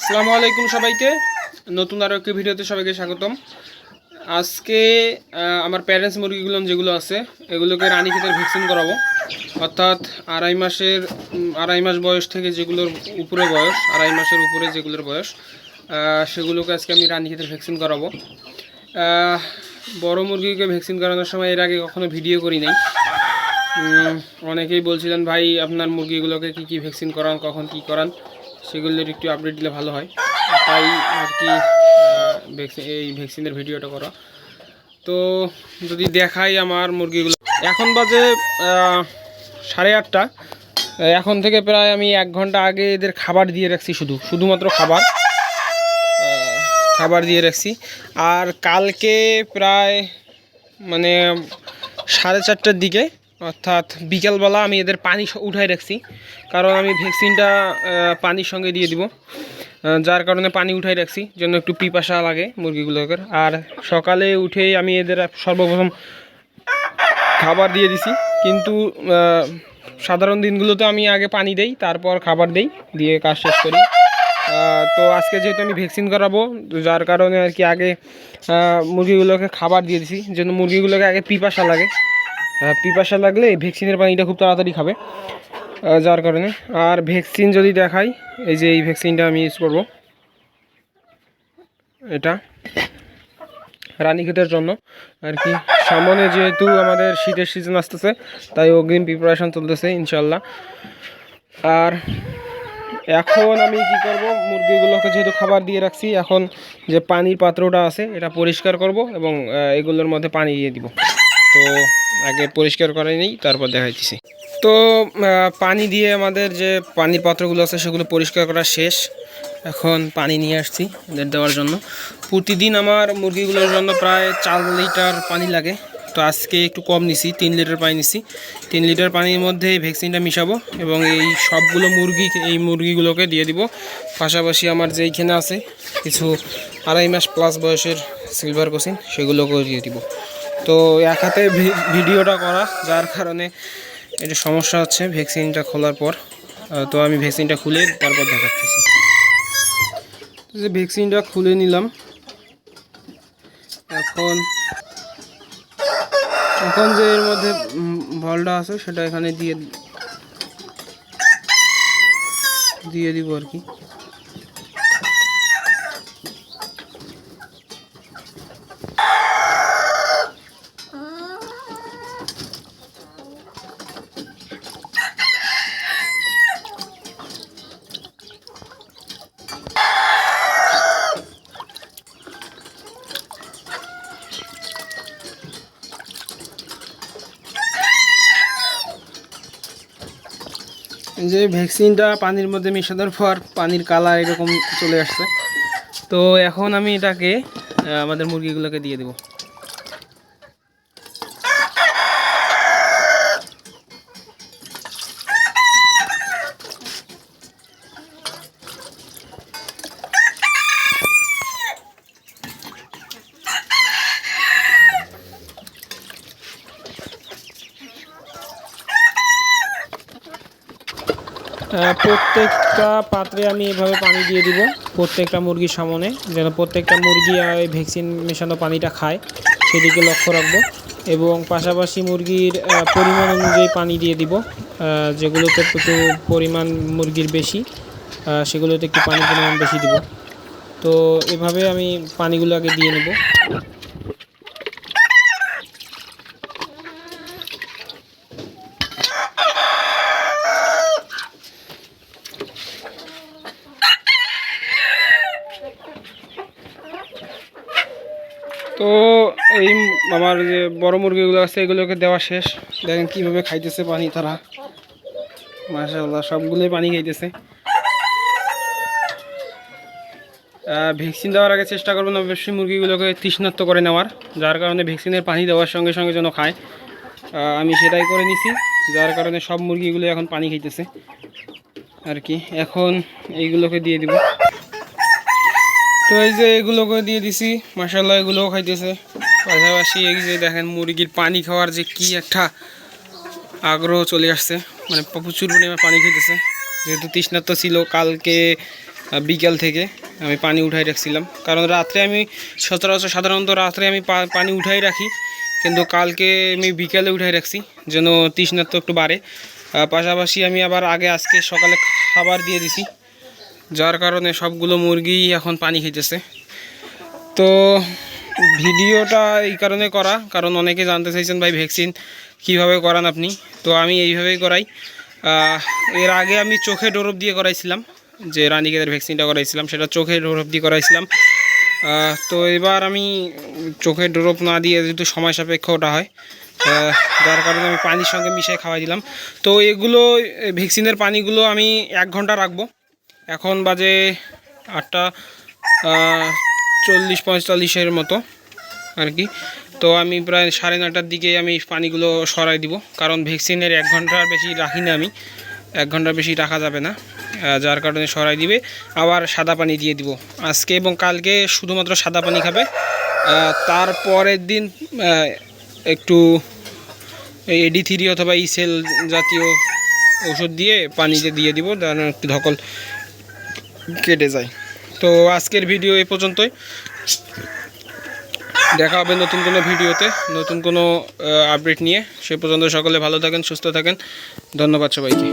আসসালামু আলাইকুম সবাইকে, নতুন আরও একটি ভিডিওতে সবাইকে স্বাগতম। আজকে আমার প্যারেন্টস মুরগিগুলো যেগুলো আছে এগুলোকে রানীক্ষেতের ভ্যাকসিন করাবো। অর্থাৎ আড়াই মাস বয়স থেকে যেগুলোর উপরে বয়স, আড়াই মাসের উপরে যেগুলোর বয়স, সেগুলোকে আজকে আমি রানীক্ষেতের ভ্যাকসিন করাবো। বড় মুরগিকে ভ্যাকসিন করানোর সময় এর আগে কখনো ভিডিও করি নাই। অনেকেই বলছিলেন ভাই আপনার মুরগিগুলোকে কী ভ্যাকসিন করান, কখন কি করান, সেগুলোর একটু আপডেট দিলে ভালো হয়, তাই আর কি এই ভ্যাকসিনের ভিডিওটা করা। তো যদি দেখাই আমার মুরগিগুলো, এখন বাজে 8:30। এখন থেকে প্রায় আমি 1 ঘন্টা আগে এদের খাবার দিয়ে রাখছি, শুধুমাত্র খাবার দিয়ে রাখছি। আর কালকে প্রায় 4:30টার দিকে, অর্থাৎ বিকেলবেলা আমি এদের পানি উঠাই রাখছি, কারণ আমি ভ্যাকসিনটা পানির সঙ্গে দিয়ে দিব, যার কারণে পানি উঠাই রাখছি, জন্য একটু পিপাসা লাগে মুরগিগুলোকে। আর সকালে উঠেই আমি এদের সর্বপ্রথম খাবার দিয়ে দিছি, কিন্তু সাধারণ দিনগুলোতে আমি আগে পানি দেই, তারপর খাবার দেই, দিয়ে কাজ শেষ করি। তো আজকে যেহেতু আমি ভ্যাকসিন করাবো, যার কারণে আর কি আগে মুরগিগুলোকে খাবার দিয়ে দিছি, যেন মুরগিগুলোকে আগে পিপাসা লাগলে ভ্যাকসিনের পানিটা খুব তাড়াতাড়ি খাবে, যার কারণে। আর ভ্যাকসিন যদি দেখাই, এই যে এই ভ্যাকসিনটা আমি ইউজ করব, এটা রানীক্ষেতের জন্য আর কি। সামনে যেহেতু আমাদের শীতের সিজন আসতেছে, তাই অগ্রিম প্রিপারেশন চলতেছে ইনশাল্লাহ। আর এখন আমি কি করব, মুরগিগুলোকে যেহেতু খাবার দিয়ে রাখছি, এখন যে পানির পাত্রটা আছে এটা পরিষ্কার করব এবং এগুলোর মধ্যে পানি দিয়ে দিব। তো আগে পরিষ্কার করে নিই, তারপর দেখাইতেছি। তো পানি দিয়ে আমাদের যে পানির পাত্রগুলো আছে সেগুলো পরিষ্কার করা শেষ। এখন পানি নিয়ে আসছি এদের দেওয়ার জন্য। প্রতিদিন আমার মুরগিগুলোর জন্য প্রায় 4 লিটার পানি লাগে, তো আজকে একটু কম নিছি, 3 লিটার পানি নিছি। 3 লিটার পানির মধ্যে এই ভ্যাকসিনটা মিশাবো এবং এই সবগুলো মুরগিগুলোকে দিয়ে দিব। পাশাপাশি আমার যে এইখানে আছে কিছু 2.5 মাস প্লাস বয়সের সিলভার কোচিন, সেগুলোকেও দিয়ে দিব। তো এক হাতে ভিডিওটা করা, যার কারণে এটা সমস্যা হচ্ছে ভ্যাকসিনটা খোলার পর। তো আমি ভ্যাকসিনটা খুলে তারপর দেখাচ্ছি। যে ভ্যাকসিনটা খুলে নিলাম, এখন যে এর মধ্যে বলটা আছে সেটা এখানে দিয়ে দিব আর কি। যে ভ্যাকসিনটা পানির মধ্যে মিশানোর পর পানির কালার এরকম চলে আসছে। তো এখন আমি এটাকে আমাদের মুরগিগুলোকে দিয়ে দেব। প্রত্যেকটা পাত্রে আমি এভাবে পানি দিয়ে দিব, প্রত্যেকটা মুরগির সামনে, যেন প্রত্যেকটা মুরগি এই ভ্যাকসিন মেশানো পানিটা খায়, সেদিকে লক্ষ্য রাখবো। এবং পাশাপাশি মুরগির পরিমাণ অনুযায়ী পানি দিয়ে দিব, যেগুলোতে একটু পরিমাণ মুরগির বেশি, সেগুলোতে একটু পানির পরিমাণ বেশি দিব। তো এভাবে আমি পানিগুলো আগে দিয়ে নেব। তো এই আমার যে বড় মুরগিগুলো আছে এগুলোকে দেওয়া শেষ। দেখেন কীভাবে খাইতেছে পানি তারা, মাশাআল্লাহ সবগুলোই পানি খাইতেছে। ভ্যাকসিন দেওয়ার আগে চেষ্টা করবেন অবশ্যই মুরগিগুলোকে তৃষ্ণার্ত করে নেওয়ার, যার কারণে ভ্যাকসিনের পানি দেওয়ার সঙ্গে সঙ্গে যেন খায়। আমি সেটাই করে নিছি, যার কারণে সব মুরগিগুলো এখন পানি খাইতেছে আর কি। এখন এইগুলোকে দিয়ে দিব। তো এই যে এগুলোকে দিয়ে দিছি, মাশাআল্লাহ এগুলোও খাইতেছে। পাশাপাশি এই যে দেখেন মুরগির পানি খাওয়ার যে কি একটা আগ্রহ চলে আসছে, প্রচুর পরিমাণে পানি খেতেছে, যেহেতু তৃষ্ণার্ত ছিল। কালকে বিকাল থেকে আমি পানি উঠাই রাখছিলাম, কারণ রাত্রে আমি সচরাচর সাধারণত রাত্রে আমি পানি উঠাই রাখি, কিন্তু কালকে আমি বিকালে উঠাই রাখছি যেন তৃষ্ণার্ত একটু বাড়ে। পাশাপাশি আমি আবার আজকে সকালে খাবার দিয়ে দিছি, যার কারণে সবগুলো মুরগি এখন পানি খেতেছে। তো ভিডিওটা এই কারণে করা, কারণ অনেকে জানতে চাইছেন ভাই ভ্যাকসিন কিভাবে করান আপনি। তো আমি এইভাবেই করাই। এর আগে আমি চোখে ডোরপ দিয়ে করাইছিলাম, যে রানীক্ষেতের ভ্যাকসিনটা করাইছিলাম সেটা চোখে ডোরপ দিয়ে করাইছিলাম। তো এবার আমি চোখে ডোরপ না দিয়ে যেহেতু সময় সাপেক্ষ ওটা হয়, যার কারণে আমি পানির সঙ্গে মিশিয়ে খাওয়াই দিলাম। তো এগুলো ভ্যাকসিনের পানিগুলো আমি 1 ঘন্টা রাখবো। এখন বাজে 8টা 40-45 মতো আর কি। তো আমি প্রায় 9:30টার দিকে আমি পানিগুলো সরাই দিব, কারণ ভ্যাকসিনের 1 ঘন্টার বেশি রাখি না আমি, 1 ঘন্টার বেশি রাখা যাবে না, যার কারণে সরাই দিবে। আবার সাদা পানি দিয়ে দিব আজকে এবং কালকে, শুধুমাত্র সাদা পানি খাবে। তারপরের দিন একটু AD3 অথবা ইসেল জাতীয় ওষুধ দিয়ে পানিতে দিয়ে দিব, যেন একটু ধকল কেটে যায়। তো আজকের ভিডিও এই পর্যন্তই, দেখা হবে নতুন কোনো ভিডিওতে, নতুন কোনো আপডেট নিয়ে। সে পর্যন্ত সকলে ভালো থাকেন, সুস্থ থাকেন। ধন্যবাদ সবাইকে।